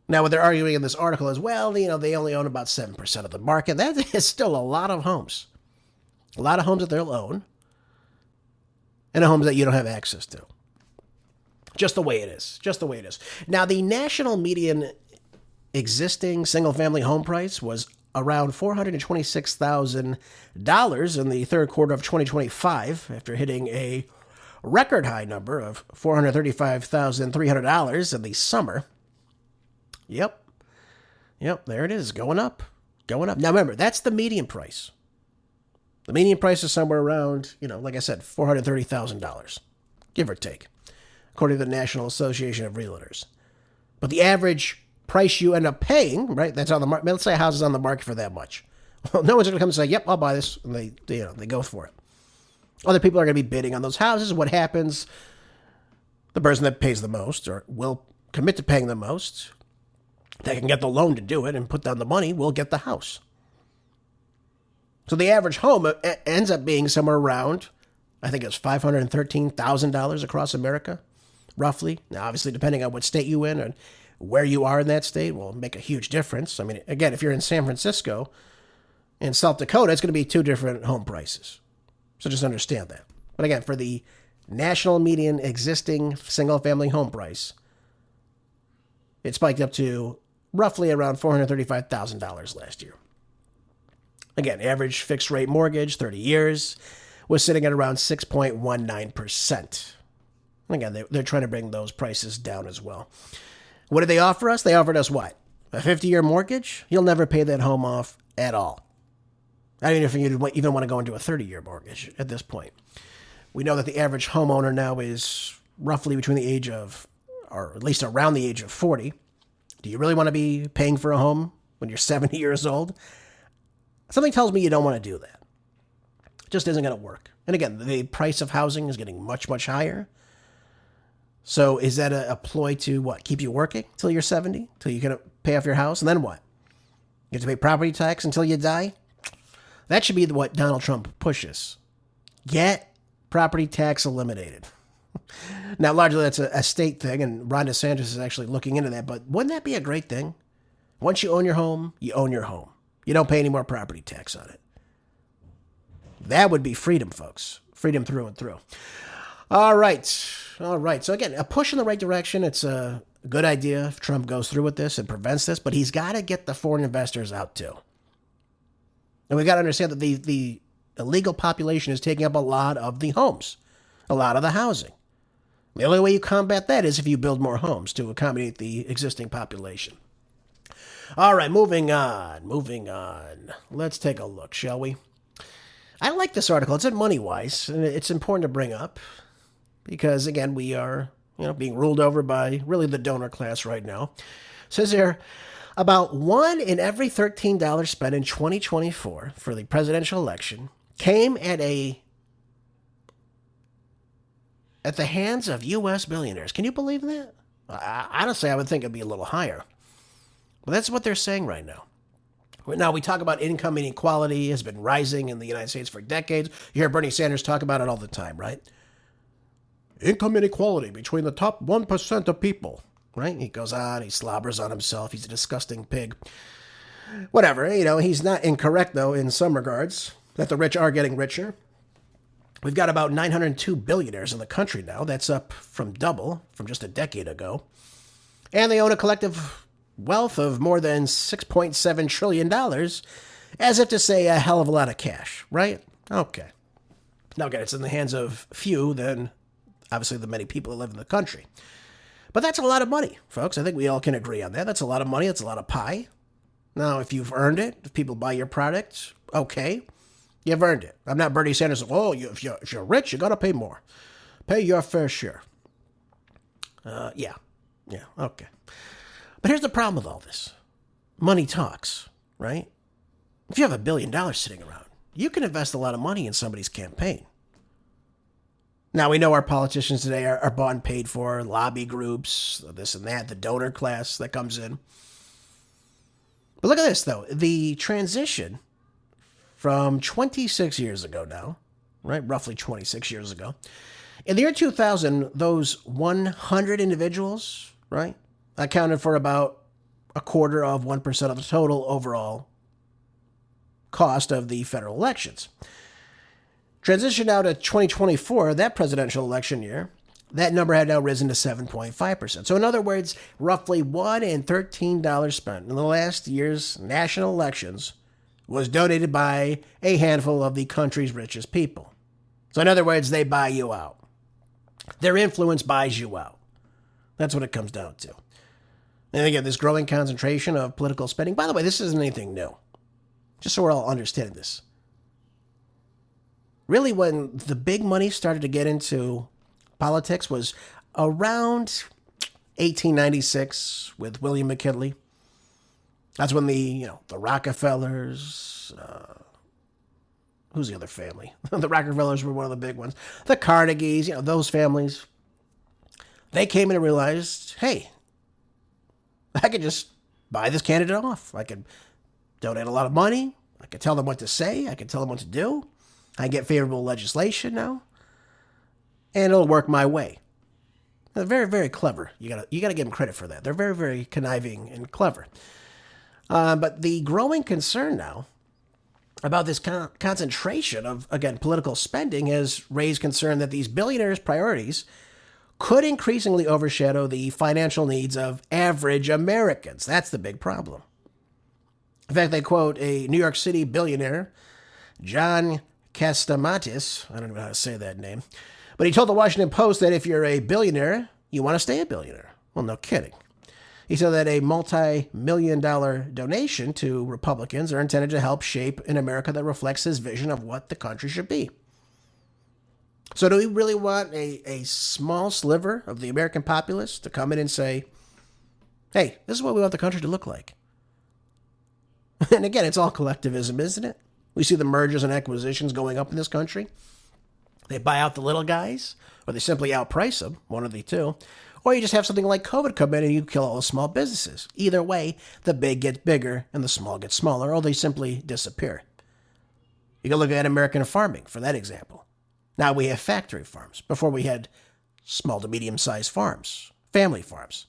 Now, what they're arguing in this article is, well, they only own about 7% of the market. That is still a lot of homes. A lot of homes that they'll own, and homes that you don't have access to. Just the way it is. Just the way it is. Now, the national median existing single-family home price was around $426,000 in the third quarter of 2025, after hitting a record high number of $435,300 in the summer. Yep, there it is, going up. Now remember, that's the median price. The median price is somewhere around, like I said, $430,000, give or take, according to the National Association of Realtors. But the average price you end up paying, right, that's on the market. Let's say a house is on the market for that much. Well, no one's going to come and say, yep, I'll buy this. And they go for it. Other people are going to be bidding on those houses. What happens? The person that pays the most or will commit to paying the most, that can get the loan to do it and put down the money, will get the house. So the average home ends up being somewhere around, I think it's $513,000 across America, roughly. Now, obviously, depending on what state you're in and where you are in that state will make a huge difference. I mean, again, if you're in San Francisco and South Dakota, it's going to be two different home prices. So just understand that. But again, for the national median existing single-family home price, it spiked up to roughly around $435,000 last year. Again, average fixed rate mortgage, 30 years, was sitting at around 6.19%. Again, they're trying to bring those prices down as well. What did they offer us? They offered us what? A 50-year mortgage? You'll never pay that home off at all. I don't even know if you even want to go into a 30-year mortgage at this point. We know that the average homeowner now is roughly between the age of, or at least around the age of 40. Do you really want to be paying for a home when you're 70 years old? Something tells me you don't want to do that. Just isn't going to work. And again, the price of housing is getting much, much higher. So is that a ploy to what? Keep you working till you're 70? Till you can pay off your house? And then what? You have to pay property tax until you die? That should be what Donald Trump pushes. Get property tax eliminated. Now, largely that's a state thing, and Ron DeSantis is actually looking into that. But wouldn't that be a great thing? Once you own your home, you own your home. You don't pay any more property tax on it. That would be freedom, folks. Freedom through and through. All right. So again, a push in the right direction. It's a good idea if Trump goes through with this and prevents this, but he's got to get the foreign investors out too. And we got to understand that the illegal population is taking up a lot of the homes, a lot of the housing. The only way you combat that is if you build more homes to accommodate the existing population. All right, moving on. Let's take a look, shall we? I like this article. It's in Moneywise, and it's important to bring up because, again, we are being ruled over by really the donor class right now. It says here, about 1 in every $13 spent in 2024 for the presidential election came at the hands of U.S. billionaires. Can you believe that? Honestly, I would think it'd be a little higher. But that's what they're saying right now. Now, we talk about income inequality has been rising in the United States for decades. You hear Bernie Sanders talk about it all the time, right? Income inequality between the top 1% of people, right? He goes on, he slobbers on himself. He's a disgusting pig. Whatever, he's not incorrect, though, in some regards, that the rich are getting richer. We've got about 902 billionaires in the country now. That's up from double from just a decade ago. And they own a collective wealth of more than $6.7 trillion, as if to say a hell of a lot of cash, right? Okay. Now, again, it's in the hands of few than, obviously, the many people that live in the country. But that's a lot of money, folks. I think we all can agree on that. That's a lot of money. That's a lot of pie. Now, if you've earned it, if people buy your product, okay, you've earned it. I'm not Bernie Sanders. Oh, if you're rich, you got to pay more. Pay your fair share. Yeah, okay. But here's the problem with all this. Money talks, right? If you have $1 billion sitting around, you can invest a lot of money in somebody's campaign. Now, we know our politicians today are bought and paid for, lobby groups, this and that, the donor class that comes in. But look at this, though. The transition from 26 years ago now, right? Roughly 26 years ago. In the year 2000, those 100 individuals, right, accounted for about 0.25% of the total overall cost of the federal elections. Transition now to 2024, that presidential election year, that number had now risen to 7.5%. So in other words, roughly 1 in $13 spent in the last year's national elections was donated by a handful of the country's richest people. So in other words, they buy you out. Their influence buys you out. That's what it comes down to. And again, this growing concentration of political spending. By the way, this isn't anything new. Just so we're all understanding this. Really, when the big money started to get into politics was around 1896 with William McKinley. That's when the Rockefellers, who's the other family? The Rockefellers were one of the big ones. The Carnegies, those families. They came in and realized, hey, I could just buy this candidate off. I could donate a lot of money. I could tell them what to say. I could tell them what to do. I get favorable legislation now. And it'll work my way. They're very, very clever. You gotta give them credit for that. They're very, very conniving and clever. But the growing concern now about this concentration of, again, political spending has raised concern that these billionaires' priorities could increasingly overshadow the financial needs of average Americans. That's the big problem. In fact, they quote a New York City billionaire, John Castamatis. I don't know how to say that name. But he told the Washington Post that if you're a billionaire, you want to stay a billionaire. Well, no kidding. He said that a multi-million-dollar donation to Republicans are intended to help shape an America that reflects his vision of what the country should be. So do we really want a small sliver of the American populace to come in and say, hey, this is what we want the country to look like? And again, it's all collectivism, isn't it? We see the mergers and acquisitions going up in this country. They buy out the little guys, or they simply outprice them, one of the two. Or you just have something like COVID come in and you kill all the small businesses. Either way, the big get bigger and the small get smaller, or they simply disappear. You can look at American farming for that example. Now we have factory farms. Before we had small to medium-sized farms, family farms.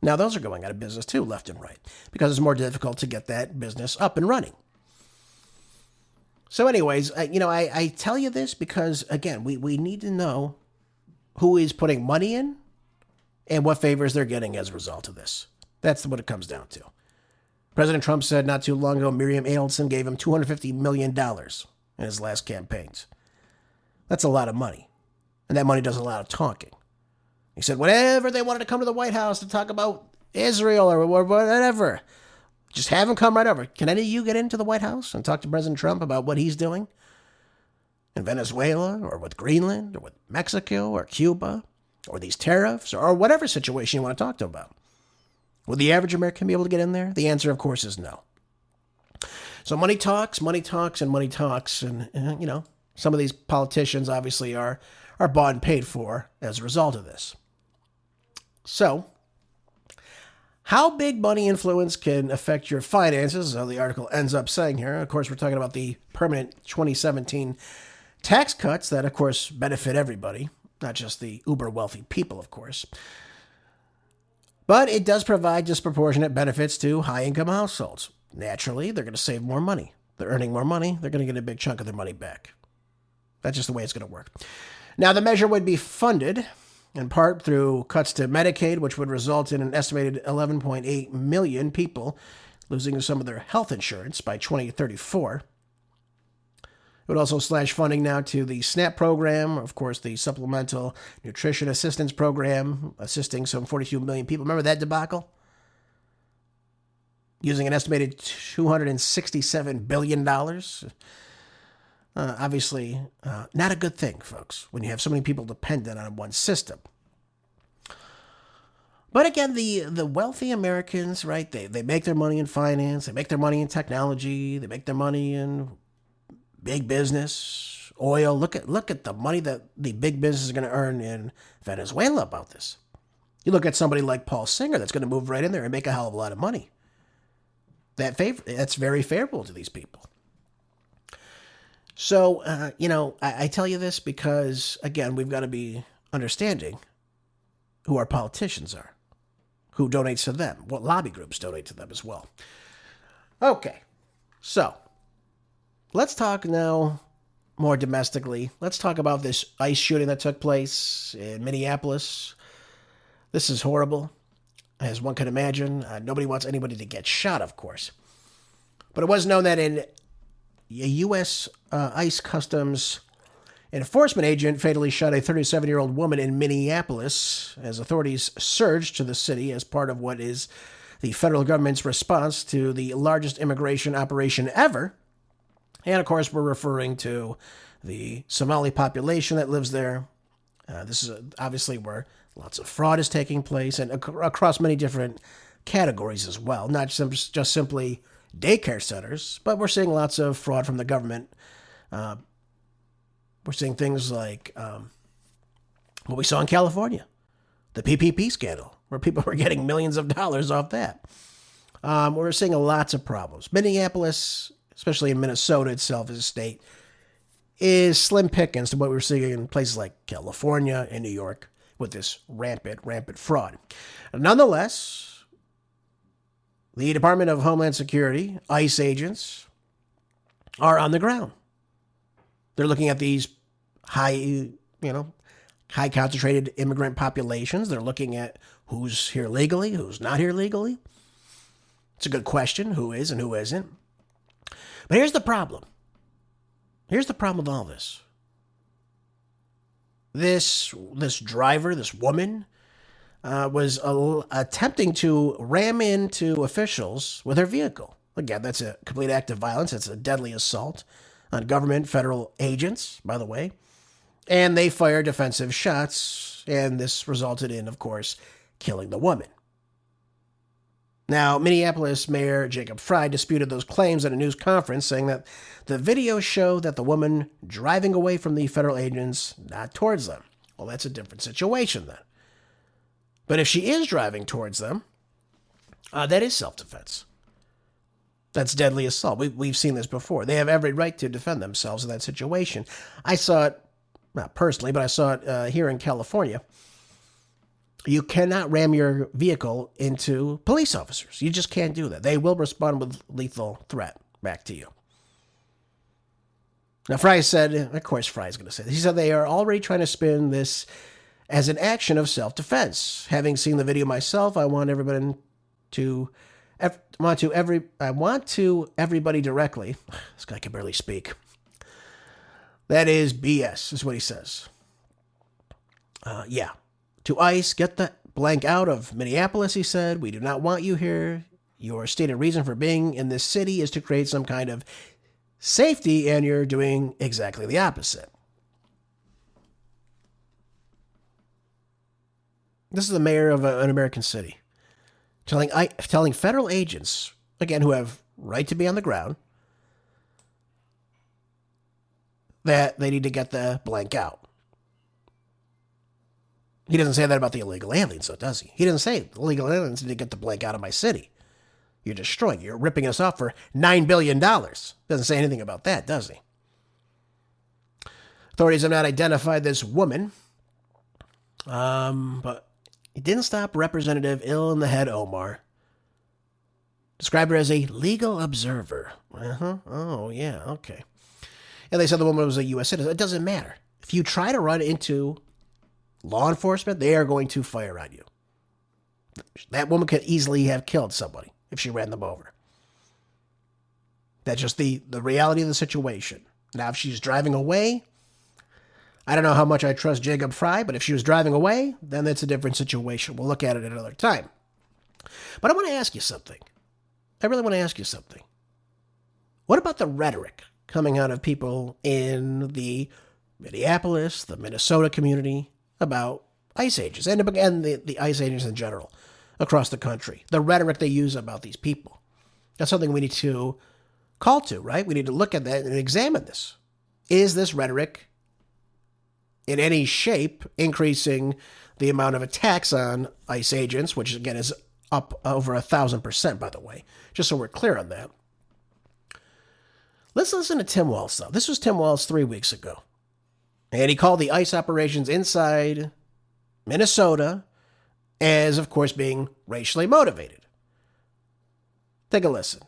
Now those are going out of business too, left and right, because it's more difficult to get that business up and running. So anyways, I tell you this because, again, we need to know who is putting money in and what favors they're getting as a result of this. That's what it comes down to. President Trump said not too long ago Miriam Adelson gave him $250 million in his last campaigns. That's a lot of money. And that money does a lot of talking. He said whenever they wanted to come to the White House to talk about Israel or whatever, just have them come right over. Can any of you get into the White House and talk to President Trump about what he's doing in Venezuela or with Greenland or with Mexico or Cuba or these tariffs or whatever situation you want to talk to him about? Would the average American be able to get in there? The answer, of course, is no. So money talks, and money talks. And some of these politicians obviously are bought and paid for as a result of this. So, how big money influence can affect your finances, as the article ends up saying here. Of course, we're talking about the permanent 2017 tax cuts that, of course, benefit everybody, not just the uber wealthy people, of course. But it does provide disproportionate benefits to high-income households. Naturally, they're going to save more money. They're earning more money. They're going to get a big chunk of their money back. That's just the way it's going to work. Now, the measure would be funded in part through cuts to Medicaid, which would result in an estimated 11.8 million people losing some of their health insurance by 2034. It would also slash funding now to the SNAP program, of course, the Supplemental Nutrition Assistance Program, assisting some 42 million people. Remember that debacle? Using an estimated $267 billion. Obviously, not a good thing, folks, when you have so many people dependent on one system. But again, the wealthy Americans, right, they make their money in finance, they make their money in technology, they make their money in big business, oil. Look at the money that the big business is going to earn in Venezuela about this. You look at somebody like Paul Singer that's going to move right in there and make a hell of a lot of money. That's very favorable to these people. So, I tell you this because, again, we've got to be understanding who our politicians are, who donates to them, what lobby groups donate to them as well. Okay, so let's talk now more domestically. Let's talk about this ICE shooting that took place in Minneapolis. This is horrible, as one can imagine. Nobody wants anybody to get shot, of course. But it was known that a U.S. ICE Customs enforcement agent fatally shot a 37-year-old woman in Minneapolis as authorities surged to the city as part of what is the federal government's response to the largest immigration operation ever. And, of course, we're referring to the Somali population that lives there. This is obviously where lots of fraud is taking place and across many different categories as well, not just simply daycare centers, but we're seeing lots of fraud from the government. We're seeing things like what we saw in California, the PPP scandal, where people were getting millions of dollars off that. We're seeing lots of problems. Minneapolis, especially in Minnesota itself as a state, is slim pickings to what we're seeing in places like California and New York with this rampant fraud. Nonetheless, the Department of Homeland Security, ICE agents, are on the ground. They're looking at these high concentrated immigrant populations. They're looking at who's here legally, who's not here legally. It's a good question, who is and who isn't. But here's the problem. Here's the problem with all this. This driver, this woman, was attempting to ram into officials with her vehicle. Again, that's a complete act of violence. It's a deadly assault on government federal agents, by the way. And they fired defensive shots, and this resulted in, of course, killing the woman. Now, Minneapolis Mayor Jacob Frey disputed those claims at a news conference, saying that the videos show that the woman driving away from the federal agents, not towards them. Well, that's a different situation then. But if she is driving towards them, that is self-defense. That's deadly assault. We've seen this before. They have every right to defend themselves in that situation. I saw it, not personally, but I saw it here in California. You cannot ram your vehicle into police officers. You just can't do that. They will respond with lethal threat back to you. Now, Frey said, of course Frey's going to say this, he said they are already trying to spin this as an action of self-defense. Having seen the video myself, I want everybody directly. This guy can barely speak. That is BS, is what he says. To ICE, get the blank out of Minneapolis, he said. We do not want you here. Your stated reason for being in this city is to create some kind of safety, and you're doing exactly the opposite. This is the mayor of an American city telling federal agents, again, who have right to be on the ground, that they need to get the blank out. He doesn't say that about the illegal aliens, though, does he? He doesn't say illegal aliens need to get the blank out of my city. You're destroying. You're ripping us off for $9 billion. Doesn't say anything about that, does he? Authorities have not identified this woman, but it didn't stop Representative ill-in-the-head Omar. Described her as a legal observer. Oh, yeah, okay. And they said the woman was a U.S. citizen. It doesn't matter. If you try to run into law enforcement, they are going to fire on you. That woman could easily have killed somebody if she ran them over. That's just the reality of the situation. Now, if she's driving away, I don't know how much I trust Jacob Frey, but if she was driving away, then that's a different situation. We'll look at it another time. But I want to ask you something. I really want to ask you something. What about the rhetoric coming out of people in the Minneapolis, the Minnesota community about ICE agents, and the ICE agents in general across the country? The rhetoric they use about these people. That's something we need to call to, right? We need to look at that and examine this. Is this rhetoric in any shape increasing the amount of attacks on ICE agents, which again is up over 1,000%, by the way, just so we're clear on that. Let's listen to Tim Walz, though. This was Tim Walz 3 weeks ago. And he called the ICE operations inside Minnesota as, of course, being racially motivated. Take a listen.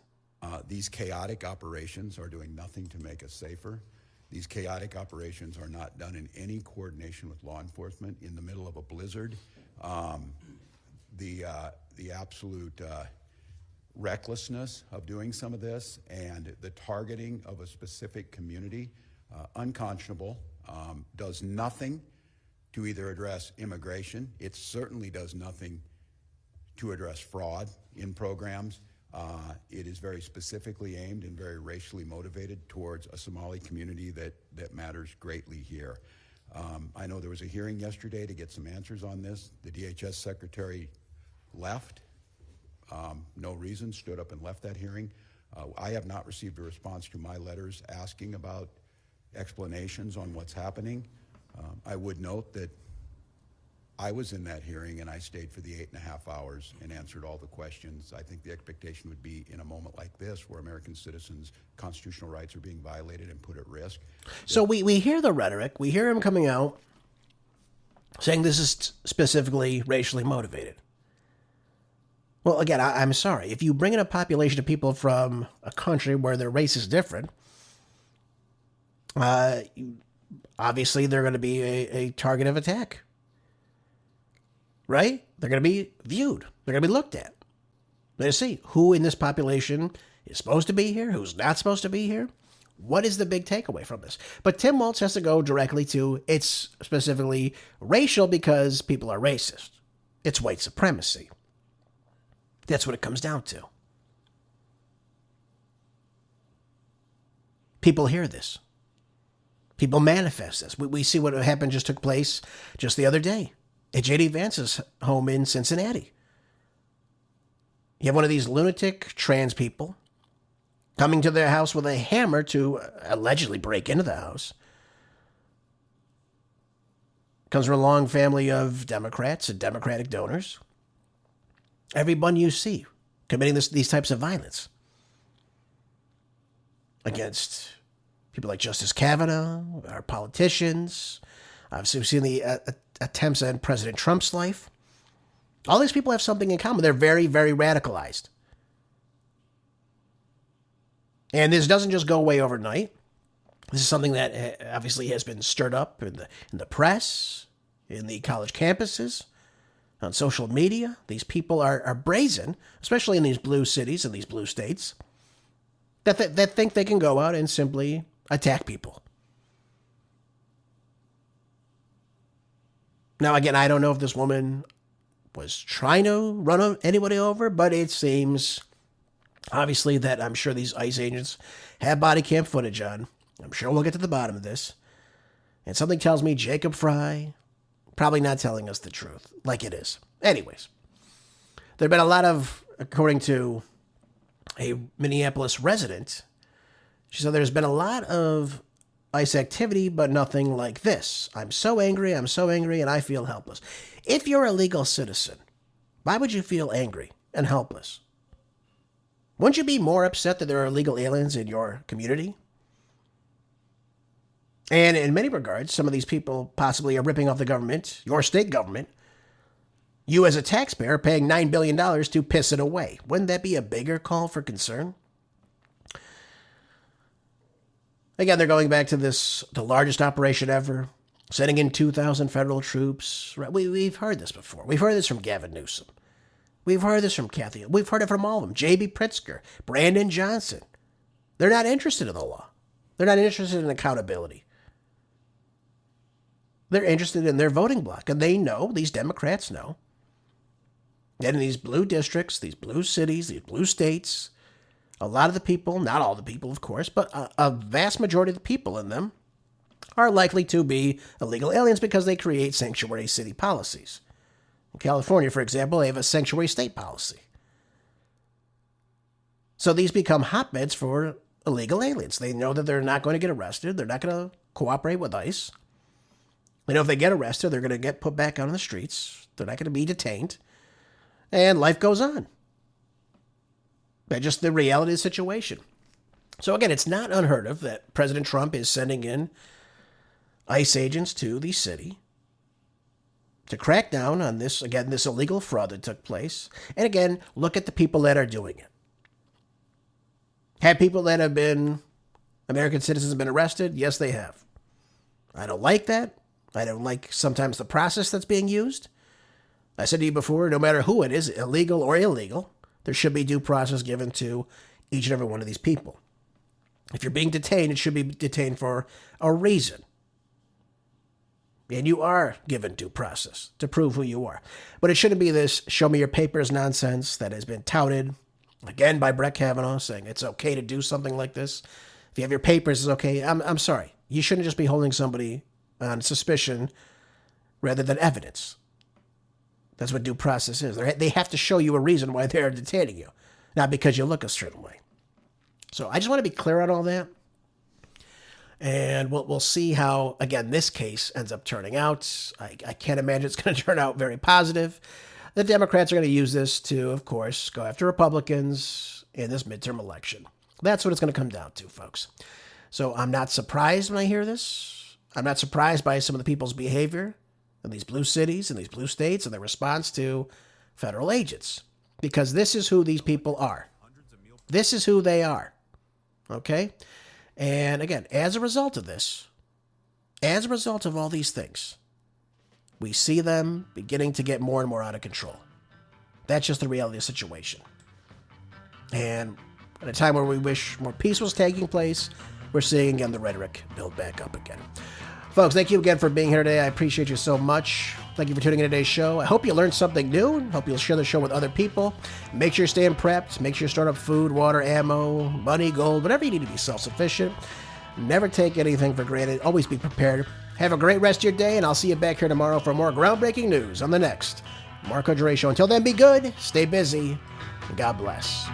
These chaotic operations are doing nothing to make us safer. These chaotic operations are not done in any coordination with law enforcement in the middle of a blizzard. The absolute recklessness of doing some of this and the targeting of a specific community, unconscionable, does nothing to either address immigration. It certainly does nothing to address fraud in programs. It is very specifically aimed and very racially motivated towards a Somali community that matters greatly here. I know there was a hearing yesterday to get some answers on this. The DHS secretary left, no reason, stood up and left that hearing. I have not received a response to my letters asking about explanations on what's happening. I would note that I was in that hearing and I stayed for the 8.5 hours and answered all the questions. I think the expectation would be in a moment like this where American citizens' constitutional rights are being violated and put at risk. So we hear the rhetoric. We hear him coming out saying this is specifically racially motivated. Well, again, I'm sorry. If you bring in a population of people from a country where their race is different, obviously they're going to be a target of attack. Right? They're going to be viewed. They're going to be looked at. They're going to see who in this population is supposed to be here, who's not supposed to be here. What is the big takeaway from this? But Tim Walz has to go directly to it's specifically racial because people are racist. It's white supremacy. That's what it comes down to. People hear this. People manifest this. We see what happened just took place just the other day at J.D. Vance's home in Cincinnati. You have one of these lunatic trans people coming to their house with a hammer to allegedly break into the house. Comes from a long family of Democrats and Democratic donors. Everyone you see committing these types of violence against people like Justice Kavanaugh, our politicians. We've seen the attempts on President Trump's life. All these people have something in common. They're very, very radicalized. And this doesn't just go away overnight. This is something that obviously has been stirred up in the press, in the college campuses, on social media. These people are brazen, especially in these blue cities and these blue states, that think they can go out and simply attack people. Now, again, I don't know if this woman was trying to run anybody over, but it seems obviously that I'm sure these ICE agents have body cam footage on. I'm sure we'll get to the bottom of this. And something tells me Jacob Fry probably not telling us the truth like it is. Anyways, there have been a lot of, according to a Minneapolis resident, she said there's been a lot of ICE activity, but nothing like this. I'm so angry, and I feel helpless. If you're a legal citizen, why would you feel angry and helpless? Wouldn't you be more upset that there are illegal aliens in your community? And in many regards, some of these people possibly are ripping off the government, your state government. You as a taxpayer paying $9 billion to piss it away. Wouldn't that be a bigger call for concern? Again, they're going back to the largest operation ever, sending in 2,000 federal troops. We've heard this before. We've heard this from Gavin Newsom. We've heard this from Kathy. We've heard it from all of them. J.B. Pritzker, Brandon Johnson. They're not interested in the law. They're not interested in accountability. They're interested in their voting bloc. And they know, these Democrats know, that in these blue districts, these blue cities, these blue states, a lot of the people, not all the people, of course, but a vast majority of the people in them are likely to be illegal aliens because they create sanctuary city policies. In California, for example, they have a sanctuary state policy. So these become hotbeds for illegal aliens. They know that they're not going to get arrested. They're not going to cooperate with ICE. They know if they get arrested, they're going to get put back out on the streets. They're not going to be detained. And life goes on. That's just the reality of the situation. So again, it's not unheard of that President Trump is sending in ICE agents to the city to crack down on this illegal fraud that took place. And again, look at the people that are doing it. Have people that have been American citizens been arrested? Yes, they have. I don't like that. I don't like sometimes the process that's being used. I said to you before, no matter who it is, illegal or illegal, there should be due process given to each and every one of these people. If you're being detained, it should be detained for a reason. And you are given due process to prove who you are. But it shouldn't be this show me your papers nonsense that has been touted, again, by Brett Kavanaugh, saying it's okay to do something like this. If you have your papers, it's okay. I'm sorry. You shouldn't just be holding somebody on suspicion rather than evidence. That's what due process is. They have to show you a reason why they're detaining you, not because you look a certain way. So I just want to be clear on all that. And we'll see how, again, this case ends up turning out. I can't imagine it's going to turn out very positive. The Democrats are going to use this to, of course, go after Republicans in this midterm election. That's what it's going to come down to, folks. So I'm not surprised when I hear this. I'm not surprised by some of the people's behavior in these blue cities and these blue states and their response to federal agents. Because this is who these people are. This is who they are. Okay? And again, as a result of this, as a result of all these things, we see them beginning to get more and more out of control. That's just the reality of the situation. And at a time where we wish more peace was taking place, we're seeing again the rhetoric build back up again. Folks, thank you again for being here today. I appreciate you so much. Thank you for tuning in today's show. I hope you learned something new. Hope you'll share the show with other people. Make sure you're staying prepped. Make sure you store up food, water, ammo, money, gold, whatever you need to be self-sufficient. Never take anything for granted. Always be prepared. Have a great rest of your day, and I'll see you back here tomorrow for more groundbreaking news on the next Marco Dre Show. Until then, be good, stay busy, God bless.